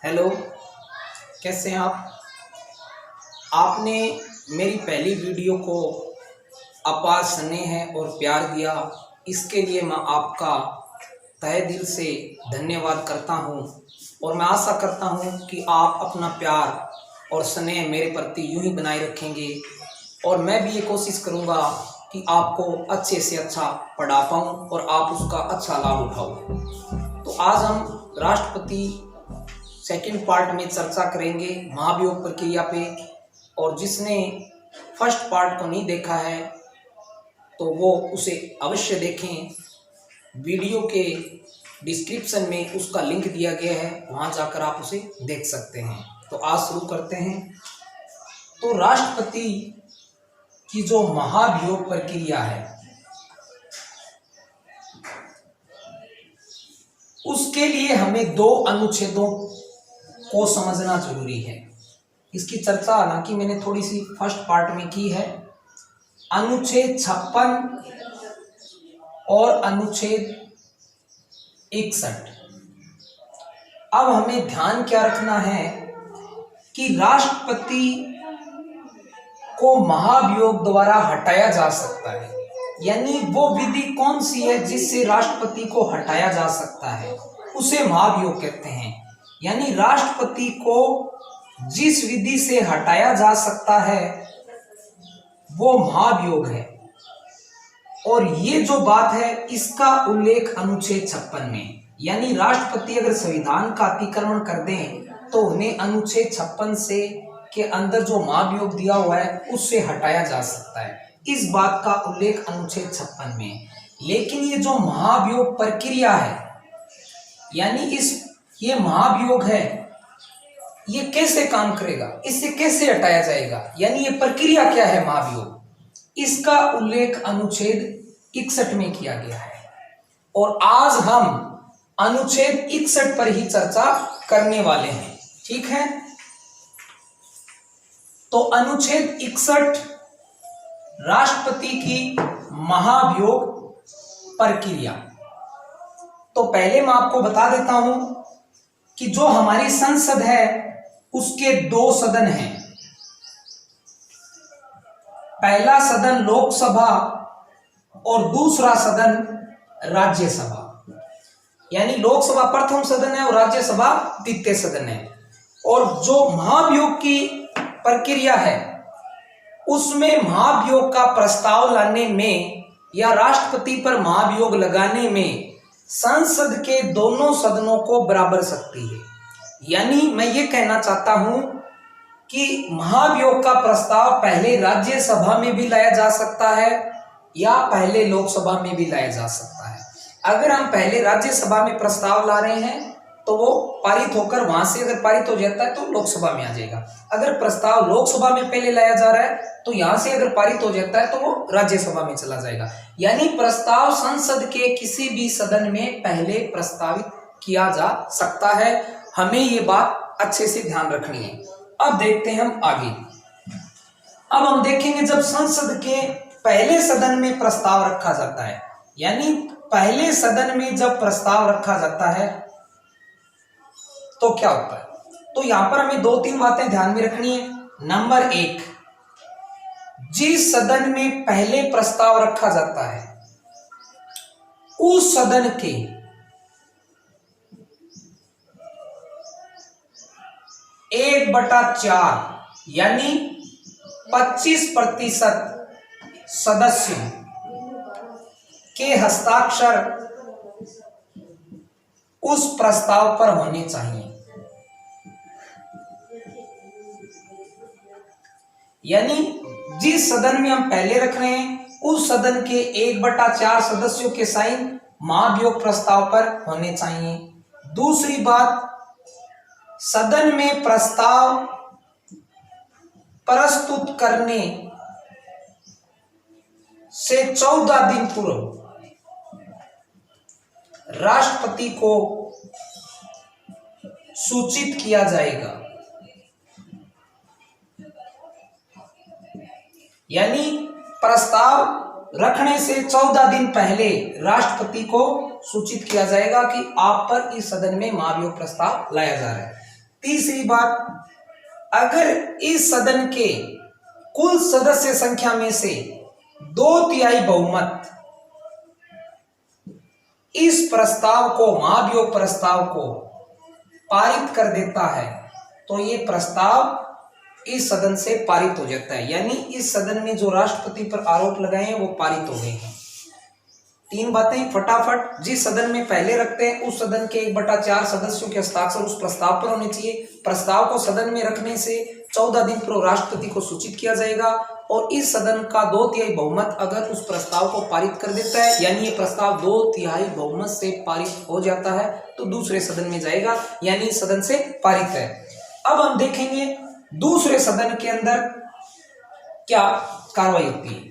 Hello, कैसे हैं आप? आपने मेरी पहली वीडियो को अपार स्नेह और प्यार दिया, इसके लिए मैं आपका तहे दिल से धन्यवाद करता हूं और मैं आशा करता हूं कि आप अपना प्यार और स्नेह मेरे प्रति यूं ही बनाए रखेंगे और मैं भी ये कोशिश करूंगा कि आपको अच्छे से अच्छा पढ़ा पाऊं और आप उसका अच्छा लाभ उठाओ। तो आज हम राष्ट्रपति सेकंड पार्ट में चर्चा करेंगे महाभियोग प्रक्रिया पे, और जिसने फर्स्ट पार्ट को नहीं देखा है तो वो उसे अवश्य देखें। वीडियो के डिस्क्रिप्शन में उसका लिंक दिया गया है, वहाँ जाकर आप उसे देख सकते हैं। तो आज शुरू करते हैं। तो राष्ट्रपति की जो महाभियोग प्रक्रिया है उसके लिए हमें दो अनुच्छेदों को समझना जरूरी है। इसकी चर्चा हालांकि मैंने थोड़ी सी फर्स्ट पार्ट में की है। अनुच्छेद 56 और अनुच्छेद 61। अब हमें ध्यान क्या रखना है कि राष्ट्रपति को महाभियोग द्वारा हटाया जा सकता है, यानी वो विधि कौन सी है जिससे राष्ट्रपति को हटाया जा सकता है, उसे महाभियोग कहते हैं। यानी राष्ट्रपति को जिस विधि से हटाया जा सकता है वो महाभियोग है, और ये जो बात है इसका उल्लेख अनुच्छेद 56 में, यानी राष्ट्रपति अगर संविधान का अतिक्रमण कर दें तो उन्हें अनुच्छेद 56 से के अंदर जो महाभियोग दिया हुआ है उससे हटाया जा सकता है। इस बात का उल्लेख अनुच्छेद 56 में है। लेकिन ये जो महाभियोग प्रक्रिया है, यानी ये महाभियोग है, ये कैसे काम करेगा, इससे कैसे हटाया जाएगा, यानी ये प्रक्रिया क्या है महाभियोग, इसका उल्लेख अनुच्छेद 61 में किया गया है। और आज हम अनुच्छेद 61 पर ही चर्चा करने वाले हैं, ठीक है। तो अनुच्छेद 61 राष्ट्रपति की महाभियोग प्रक्रिया। तो पहले मैं आपको बता देता हूं कि जो हमारी संसद है उसके दो सदन हैं। पहला सदन लोकसभा और दूसरा सदन राज्यसभा, यानी लोकसभा प्रथम सदन है और राज्यसभा द्वितीय सदन है। और जो महाभियोग की प्रक्रिया है उसमें महाभियोग का प्रस्ताव लाने में या राष्ट्रपति पर महाभियोग लगाने में संसद के दोनों सदनों को बराबर शक्ति है। यानी मैं ये कहना चाहता हूं कि महाभियोग का प्रस्ताव पहले राज्यसभा में भी लाया जा सकता है या पहले लोकसभा में भी लाया जा सकता है। अगर हम पहले राज्यसभा में प्रस्ताव ला रहे हैं तो वो पारित होकर वहां से अगर पारित हो जाता है तो लोकसभा में आ जाएगा। अगर प्रस्ताव लोकसभा में पहले लाया जा रहा है तो यहां से अगर पारित हो जाता है तो वो राज्यसभा में चला जाएगा। यानी प्रस्ताव संसद के किसी भी सदन में पहले प्रस्तावित किया जा सकता है। हमें ये बात अच्छे से ध्यान रखनी है। अब देखते हैं हम आगे। अब हम देखेंगे जब संसद के पहले सदन में प्रस्ताव रखा जाता है, यानी पहले सदन में जब प्रस्ताव रखा जाता है तो क्या होता है। तो यहां पर हमें दो तीन बातें ध्यान में रखनी है। नंबर 1, जिस सदन में पहले प्रस्ताव रखा जाता है उस सदन के 1/4 यानी 25% सदस्यों के हस्ताक्षर उस प्रस्ताव पर होने चाहिए। यानी जिस सदन में हम पहले रख रहे हैं उस सदन के 1/4 सदस्यों के साइन महाभियोग प्रस्ताव पर होने चाहिए। दूसरी बात, सदन में प्रस्ताव प्रस्तुत करने से 14 दिन पूर्व राष्ट्रपति को सूचित किया जाएगा। यानी प्रस्ताव रखने से 14 दिन पहले राष्ट्रपति को सूचित किया जाएगा कि आप पर इस सदन में महाभियोग प्रस्ताव लाया जा रहा है। तीसरी बात, अगर इस सदन के कुल सदस्य संख्या में से 2/3 बहुमत इस प्रस्ताव को, महाभियोग प्रस्ताव को पारित कर देता है तो ये प्रस्ताव इस सदन से पारित हो जाता है। यानी इस सदन में जो राष्ट्रपति पर आरोप लगाए हैं वो पारित हो गए हैं। 3 बातें फटाफट। जिस सदन में पहले रखते हैं उस सदन के 1/4 सदस्यों के हस्ताक्षर उस प्रस्ताव पर होने चाहिए। प्रस्ताव को सदन में रखने से 14 दिन पूर्व राष्ट्रपति को सूचित किया जाएगा और इस सदन का 2/3 बहुमत अगर उस प्रस्ताव को पारित कर देता है, यानी ये प्रस्ताव 2/3 बहुमत से पारित हो जाता है, तो दूसरे सदन में जाएगा, यानी इस सदन से पारित है। अब हम देखेंगे दूसरे सदन के अंदर क्या कार्रवाई होती है।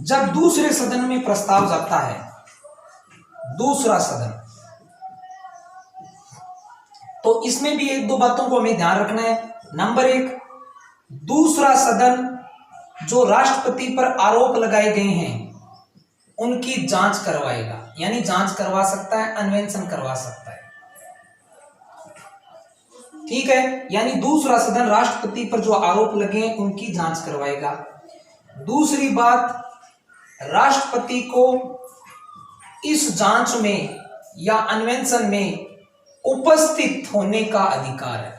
जब दूसरे सदन में प्रस्ताव जाता है, दूसरा सदन, तो इसमें भी 1-2 बातों को हमें ध्यान रखना है। नंबर 1, दूसरा सदन जो राष्ट्रपति पर आरोप लगाए गए हैं उनकी जांच करवाएगा, यानी जांच करवा सकता है, अन्वेषण करवा सकता है। ठीक है, यानी दूसरा सदन राष्ट्रपति पर जो आरोप लगे हैं उनकी जांच करवाएगा। दूसरी बात, राष्ट्रपति को इस जांच में या अन्वेषण में उपस्थित होने का अधिकार है,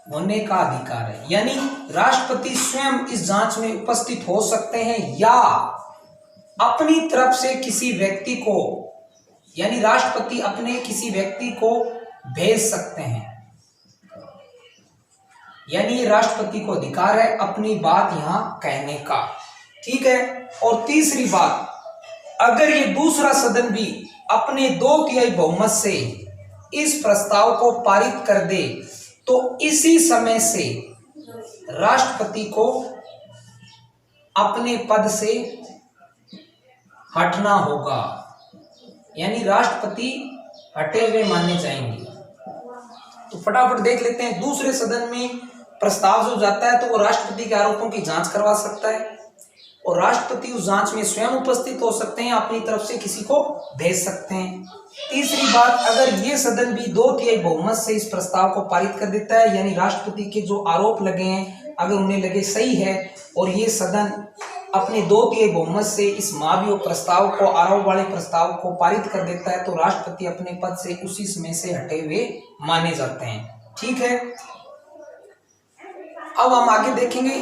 होने का अधिकार है। यानी राष्ट्रपति स्वयं इस जांच में उपस्थित हो सकते हैं या अपनी तरफ से किसी व्यक्ति को, यानी राष्ट्रपति अपने किसी व्यक्ति को भेज सकते हैं, यानी राष्ट्रपति को अधिकार है अपनी बात यहां कहने का। ठीक है। और तीसरी बात, अगर ये दूसरा सदन भी अपने 2/3 बहुमत से इस प्रस्ताव को पारित कर दे तो इसी समय से राष्ट्रपति को अपने पद से हटना होगा, यानी राष्ट्रपति हटे हुए माने जाएंगे। तो फटाफट देख लेते हैं। दूसरे सदन में प्रस्ताव जो जाता है तो वो राष्ट्रपति के आरोपों की जांच करवा सकता है और राष्ट्रपति उस जांच में स्वयं उपस्थित हो सकते हैं, अपनी तरफ से किसी को भेज सकते हैं। तीसरी बात, अगर ये सदन भी 2/3 बहुमत से इस प्रस्ताव को पारित कर देता है, यानी राष्ट्रपति के जो आरोप लगे हैं अगर उन्हें लगे सही है और ये सदन अपने 2/3 बहुमत से इस महाभियोग प्रस्ताव को, आरोप वाले प्रस्ताव को पारित कर देता है, तो राष्ट्रपति अपने पद से उसी समय से हटे हुए माने जाते हैं। ठीक है। अब हम आगे देखेंगे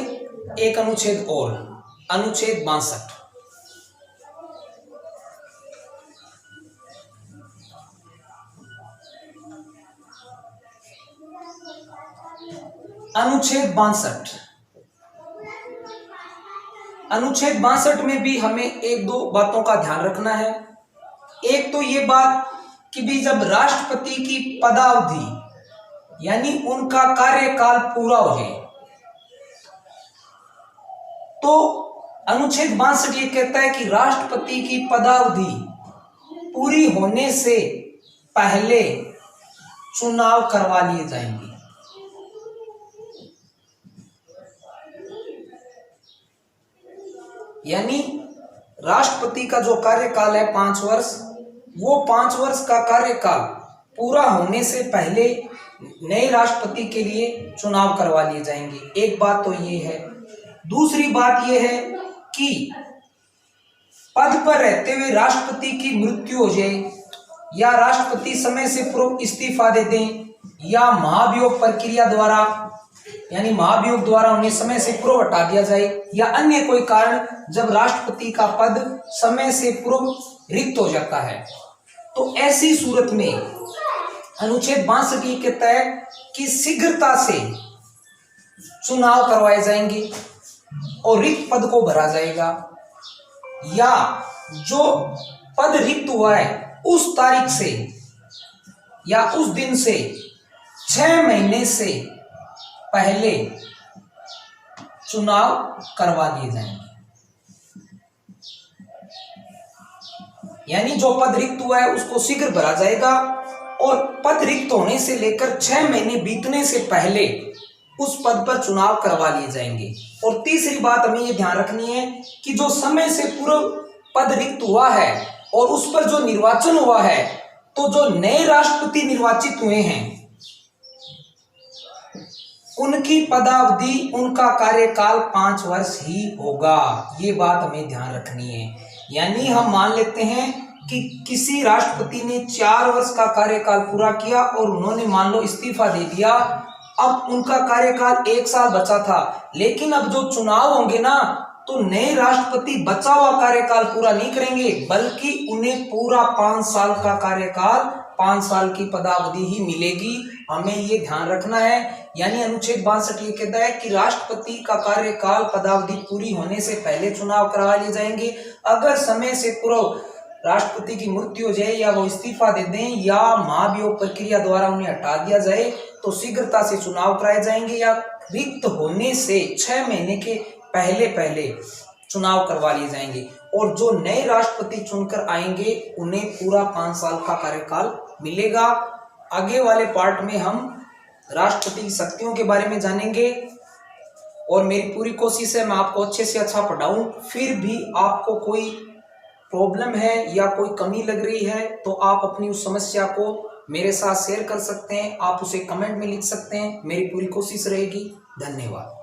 एक अनुच्छेद और, अनुच्छेद 62। अनुच्छेद 62, अनुच्छेद 62 में भी हमें 1-2 बातों का ध्यान रखना है। एक तो ये बात कि भी जब राष्ट्रपति की पदावधि यानी उनका कार्यकाल पूरा हो जाए तो अनुच्छेद 62 ये कहता है कि राष्ट्रपति की पदावधि पूरी होने से पहले चुनाव करवा लिए जाएंगे। यानी राष्ट्रपति का जो कार्यकाल है 5 वर्ष, वो 5 वर्ष का कार्यकाल पूरा होने से पहले नए राष्ट्रपति के लिए चुनाव करवा लिए जाएंगे। एक बात तो ये है। दूसरी बात ये है कि पद पर रहते हुए राष्ट्रपति की मृत्यु हो जाए या राष्ट्रपति समय से पूर्व इस्तीफा दे दें या महाभियोग प्रक्रिया द्वारा यानी महाभियोग द्वारा उन्हें समय से पूर्व हटा दिया जाए या अन्य कोई कारण जब राष्ट्रपति का पद समय से पूर्व रिक्त हो जाता है, तो ऐसी सूरत में अनुच्छेद 62 के तहत कि शीघ्रता से चुनाव करवाए जाएंगे और रिक्त पद को भरा जाएगा, या जो पद रिक्त हुआ है उस तारीख से या उस दिन से 6 महीने से पहले चुनाव करवा दिए जाएंगे। यानी जो पद रिक्त हुआ है उसको शीघ्र भरा जाएगा और पद रिक्त होने से लेकर 6 महीने बीतने से पहले उस पद पर चुनाव करवा लिए जाएंगे। और तीसरी बात हमें ये ध्यान रखनी है कि जो समय से पूर्व पद रिक्त हुआ है और उस पर जो निर्वाचन हुआ है तो जो नए राष्ट्रपति निर्वाचित हुए हैं उनकी पदावधि, उनका कार्यकाल 5 वर्ष ही होगा। ये बात हमें ध्यान रखनी है। यानी हम मान लेते हैं कि किसी राष्ट्रपति ने 4 वर्ष का कार्यकाल पूरा किया और उन्होंने मान लो इस्तीफा दे दिया, अब उनका कार्यकाल 1 साल बचा था, लेकिन अब जो चुनाव होंगे ना, तो नए राष्ट्रपति बचा हुआ कार्यकाल पूरा नहीं करेंगे, बल्कि उन्हें पूरा 5 साल का कार्यकाल, 5 साल की पदावधि ही मिलेगी। हमें ये ध्यान रखना है। यानी अनुच्छेद 62 ये कहता है कि राष्ट्रपति का कार्यकाल पदावधि पूरी होने से पहले चुनाव करवा लिए जाएंगे। अगर समय से पूर्व राष्ट्रपति की मृत्यु हो जाए या वो इस्तीफा दे दें या महाभियोग प्रक्रिया द्वारा उन्हें हटा दिया जाए तो शीघ्रता से चुनाव कराए जाएंगे, या रिक्त होने से 6 महीने के पहले चुनाव करवा लिए जाएंगे। और जो नए राष्ट्रपति चुनकर आएंगे उन्हें पूरा 5 साल का कार्यकाल मिलेगा। आगे वाले पार्ट में हम राष्ट्रपति की शक्तियों के बारे में जानेंगे और मेरी पूरी कोशिश है मैं आपको अच्छे से अच्छा पढ़ाऊं। फिर भी आपको कोई प्रॉब्लम है या कोई कमी लग रही है तो आप अपनी उस समस्या को मेरे साथ शेयर कर सकते हैं, आप उसे कमेंट में लिख सकते हैं। मेरी पूरी कोशिश रहेगी। धन्यवाद।